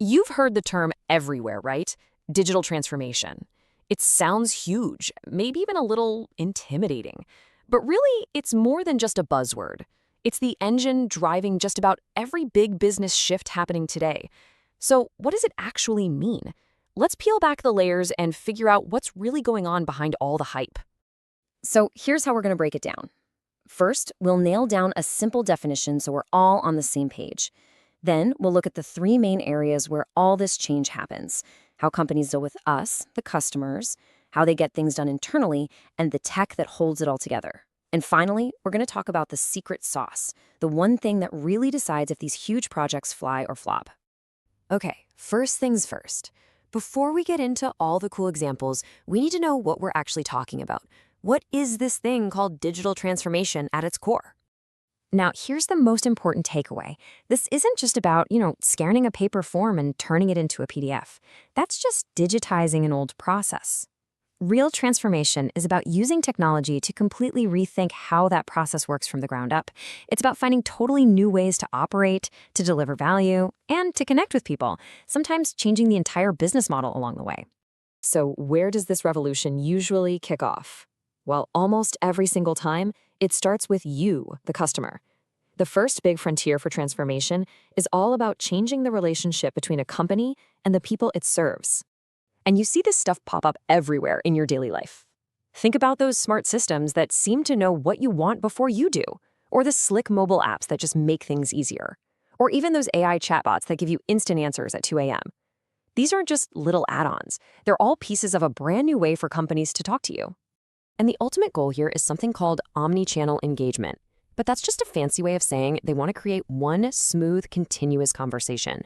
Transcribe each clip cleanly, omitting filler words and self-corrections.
You've heard the term everywhere, right? Digital transformation. It sounds huge, maybe even a little intimidating. But really, it's more than just a buzzword. It's the engine driving just about every big business shift happening today. So, what does it actually mean? Let's peel back the layers and figure out what's really going on behind all the hype. So here's how we're going to break it down. First, we'll nail down a simple definition so we're all on the same page. Then we'll look at the three main areas where all this change happens: how companies deal with us, the customers, how they get things done internally, and the tech that holds it all together. And finally, we're going to talk about the secret sauce, the one thing that really decides if these huge projects fly or flop. Okay, first things first. Before we get into all the cool examples, we need to know what we're actually talking about. What is this thing called digital transformation at its core? Now, here's the most important takeaway. This isn't just about, scanning a paper form and turning it into a PDF. That's just digitizing an old process. Real transformation is about using technology to completely rethink how that process works from the ground up. It's about finding totally new ways to operate, to deliver value, and to connect with people, sometimes changing the entire business model along the way. So where does this revolution usually kick off? Well, almost every single time, it starts with you, the customer. The first big frontier for transformation is all about changing the relationship between a company and the people it serves. And you see this stuff pop up everywhere in your daily life. Think about those smart systems that seem to know what you want before you do, or the slick mobile apps that just make things easier, or even those AI chatbots that give you instant answers at 2 a.m. These aren't just little add-ons. They're all pieces of a brand new way for companies to talk to you. And the ultimate goal here is something called omni-channel engagement. But that's just a fancy way of saying they want to create one smooth, continuous conversation.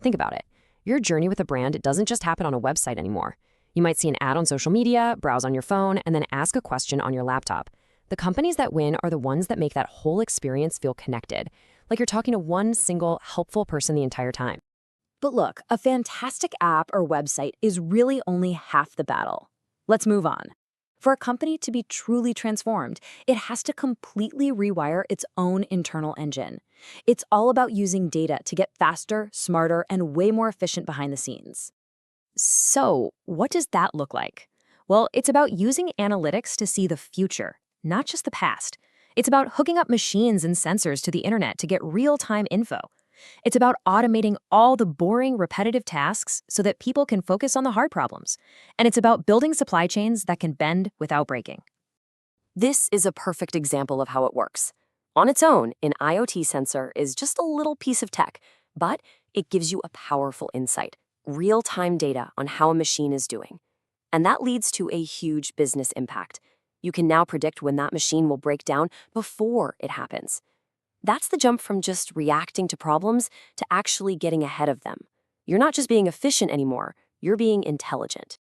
Think about it. Your journey with a brand doesn't just happen on a website anymore. You might see an ad on social media, browse on your phone, and then ask a question on your laptop. The companies that win are the ones that make that whole experience feel connected, like you're talking to one single, helpful person the entire time. But look, a fantastic app or website is really only half the battle. Let's move on. For a company to be truly transformed, it has to completely rewire its own internal engine. It's all about using data to get faster, smarter, and way more efficient behind the scenes. So, what does that look like? Well, it's about using analytics to see the future, not just the past. It's about hooking up machines and sensors to the internet to get real-time info. It's about automating all the boring, repetitive tasks so that people can focus on the hard problems. And it's about building supply chains that can bend without breaking. This is a perfect example of how it works. On its own, an IoT sensor is just a little piece of tech, but it gives you a powerful insight, real-time data on how a machine is doing. And that leads to a huge business impact. You can now predict when that machine will break down before it happens. That's the jump from just reacting to problems to actually getting ahead of them. You're not just being efficient anymore, you're being intelligent.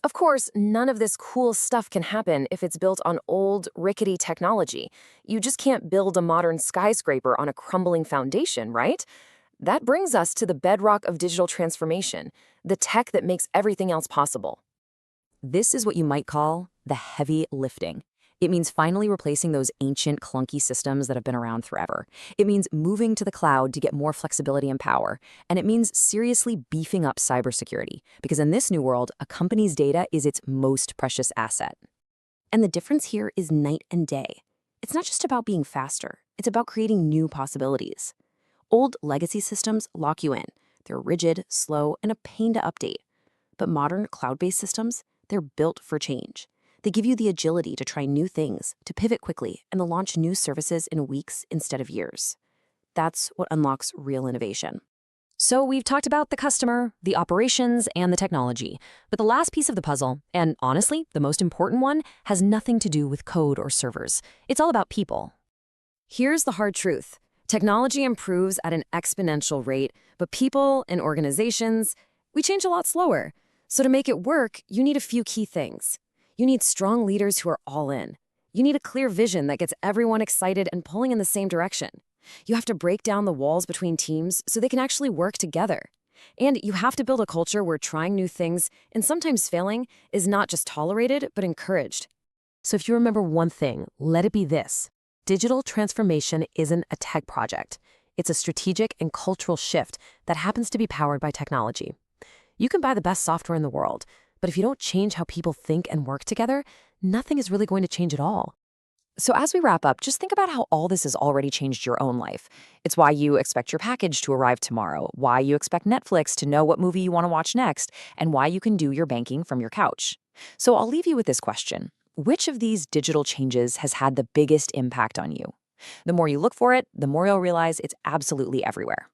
Of course, none of this cool stuff can happen if it's built on old, rickety technology. You just can't build a modern skyscraper on a crumbling foundation, right? That brings us to the bedrock of digital transformation, the tech that makes everything else possible. This is what you might call the heavy lifting. It means finally replacing those ancient, clunky systems that have been around forever. It means moving to the cloud to get more flexibility and power. And it means seriously beefing up cybersecurity, because in this new world, a company's data is its most precious asset. And the difference here is night and day. It's not just about being faster. It's about creating new possibilities. Old legacy systems lock you in. They're rigid, slow, and a pain to update. But modern cloud-based systems, they're built for change. They give you the agility to try new things, to pivot quickly, and to launch new services in weeks instead of years. That's what unlocks real innovation. So we've talked about the customer, the operations, and the technology. But the last piece of the puzzle, and honestly, the most important one, has nothing to do with code or servers. It's all about people. Here's the hard truth. Technology improves at an exponential rate, but people and organizations, we change a lot slower. So to make it work, you need a few key things. You need strong leaders who are all in. You need a clear vision that gets everyone excited and pulling in the same direction. You have to break down the walls between teams so they can actually work together. And you have to build a culture where trying new things, and sometimes failing, is not just tolerated, but encouraged. So if you remember one thing, let it be this. Digital transformation isn't a tech project. It's a strategic and cultural shift that happens to be powered by technology. You can buy the best software in the world, but if you don't change how people think and work together, nothing is really going to change at all. So as we wrap up, just think about how all this has already changed your own life. It's why you expect your package to arrive tomorrow, why you expect Netflix to know what movie you want to watch next, and why you can do your banking from your couch. So I'll leave you with this question. Which of these digital changes has had the biggest impact on you? The more you look for it, the more you'll realize it's absolutely everywhere.